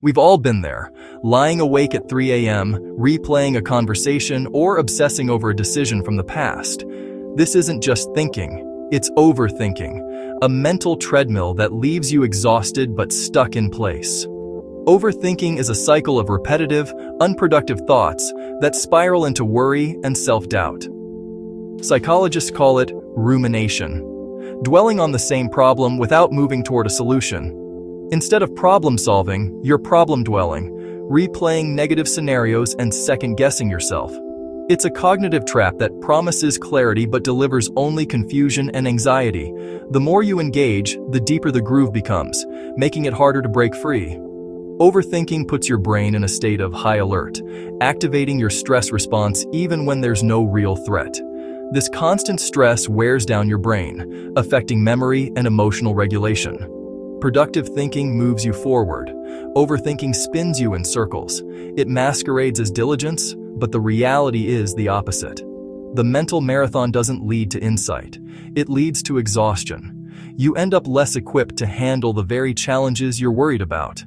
We've all been there, lying awake at 3 a.m., replaying a conversation, or obsessing over a decision from the past. This isn't just thinking, it's overthinking, a mental treadmill that leaves you exhausted but stuck in place. Overthinking is a cycle of repetitive, unproductive thoughts that spiral into worry and self-doubt. Psychologists call it rumination, dwelling on the same problem without moving toward a solution. Instead of problem-solving, you're problem-dwelling, replaying negative scenarios and second-guessing yourself. It's a cognitive trap that promises clarity but delivers only confusion and anxiety. The more you engage, the deeper the groove becomes, making it harder to break free. Overthinking puts your brain in a state of high alert, activating your stress response even when there's no real threat. This constant stress wears down your brain, affecting memory and emotional regulation. Productive thinking moves you forward. Overthinking spins you in circles. It masquerades as diligence, but the reality is the opposite. The mental marathon doesn't lead to insight. It leads to exhaustion. You end up less equipped to handle the very challenges you're worried about.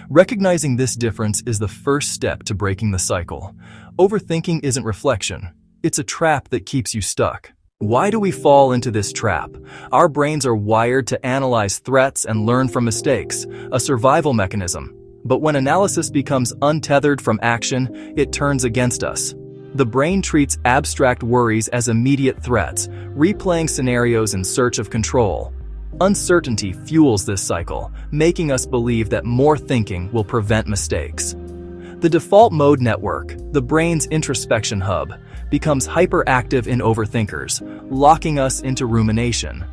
Recognizing this difference is the first step to breaking the cycle. Overthinking isn't reflection. It's a trap that keeps you stuck. Why do we fall into this trap? Our brains are wired to analyze threats and learn from mistakes, a survival mechanism. But when analysis becomes untethered from action, it turns against us. The brain treats abstract worries as immediate threats, replaying scenarios in search of control. Uncertainty fuels this cycle, making us believe that more thinking will prevent mistakes. The default mode network, the brain's introspection hub, becomes hyperactive in overthinkers, locking us into rumination.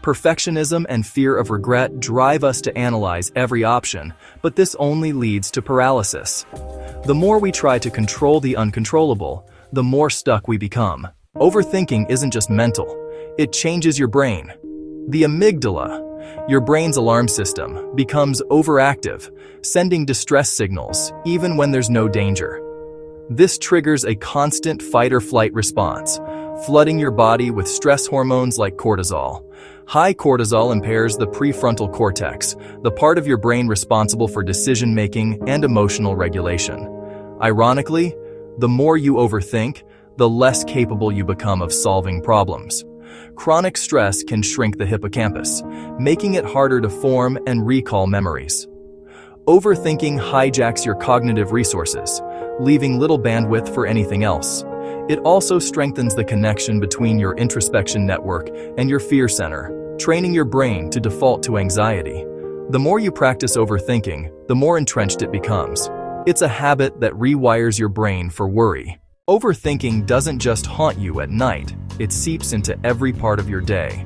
Perfectionism and fear of regret drive us to analyze every option, but this only leads to paralysis. The more we try to control the uncontrollable, the more stuck we become. Overthinking isn't just mental, it changes your brain. The amygdala, your brain's alarm system, becomes overactive, sending distress signals even when there's no danger. This triggers a constant fight-or-flight response, flooding your body with stress hormones like cortisol. High cortisol impairs the prefrontal cortex, the part of your brain responsible for decision-making and emotional regulation. Ironically, the more you overthink, the less capable you become of solving problems. Chronic stress can shrink the hippocampus, making it harder to form and recall memories. Overthinking hijacks your cognitive resources, leaving little bandwidth for anything else. It also strengthens the connection between your introspection network and your fear center, training your brain to default to anxiety. The more you practice overthinking, the more entrenched it becomes. It's a habit that rewires your brain for worry. Overthinking doesn't just haunt you at night, it seeps into every part of your day.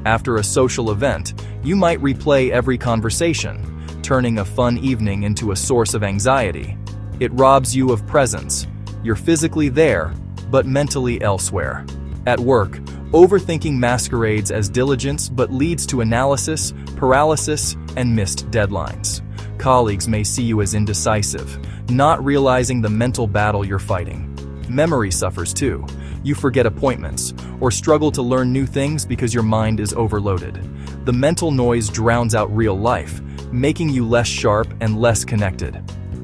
After a social event, you might replay every conversation, turning a fun evening into a source of anxiety. It robs you of presence. You're physically there, but mentally elsewhere. At work, overthinking masquerades as diligence but leads to analysis, paralysis, and missed deadlines. Colleagues may see you as indecisive, not realizing the mental battle you're fighting. Memory suffers too. You forget appointments, or struggle to learn new things because your mind is overloaded. The mental noise drowns out real life, making you less sharp and less connected.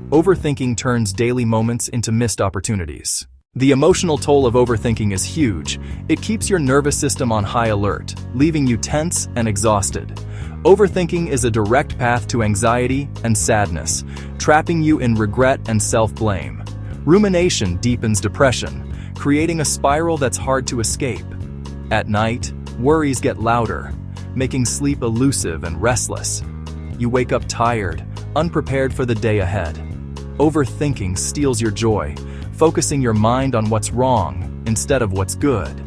Overthinking turns daily moments into missed opportunities. The emotional toll of overthinking is huge. It keeps your nervous system on high alert, leaving you tense and exhausted. Overthinking is a direct path to anxiety and sadness, trapping you in regret and self-blame. Rumination deepens depression, creating a spiral that's hard to escape. At night, worries get louder, making sleep elusive and restless. You wake up tired, unprepared for the day ahead. Overthinking steals your joy, focusing your mind on what's wrong instead of what's good.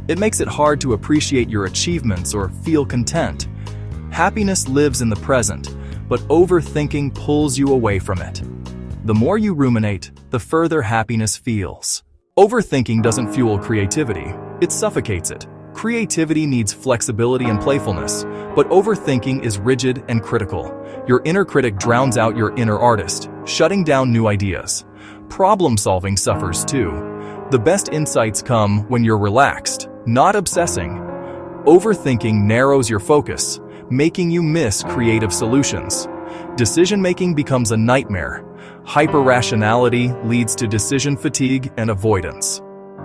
It makes it hard to appreciate your achievements or feel content. Happiness lives in the present, but overthinking pulls you away from it. The more you ruminate, the further happiness feels. Overthinking doesn't fuel creativity, it suffocates it. Creativity needs flexibility and playfulness, but overthinking is rigid and critical. Your inner critic drowns out your inner artist, shutting down new ideas. Problem-solving suffers too. The best insights come when you're relaxed, not obsessing. Overthinking narrows your focus, making you miss creative solutions. Decision-making becomes a nightmare. Hyper-rationality leads to decision fatigue and avoidance.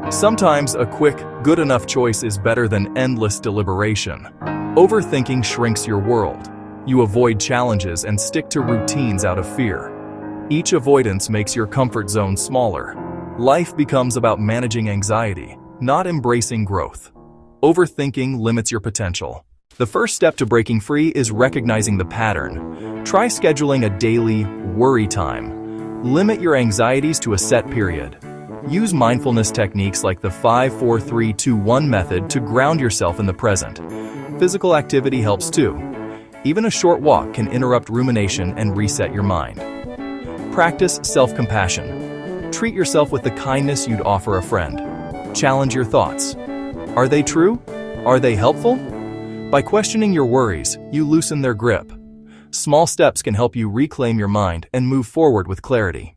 Sometimes a quick, good enough choice is better than endless deliberation. Overthinking shrinks your world. You avoid challenges and stick to routines out of fear. Each avoidance makes your comfort zone smaller. Life becomes about managing anxiety, not embracing growth. Overthinking limits your potential. The first step to breaking free is recognizing the pattern. Try scheduling a daily worry time. Limit your anxieties to a set period. Use mindfulness techniques like the 5-4-3-2-1 method to ground yourself in the present. Physical activity helps too. Even a short walk can interrupt rumination and reset your mind. Practice self-compassion. Treat yourself with the kindness you'd offer a friend. Challenge your thoughts. Are they true? Are they helpful? By questioning your worries, you loosen their grip. Small steps can help you reclaim your mind and move forward with clarity.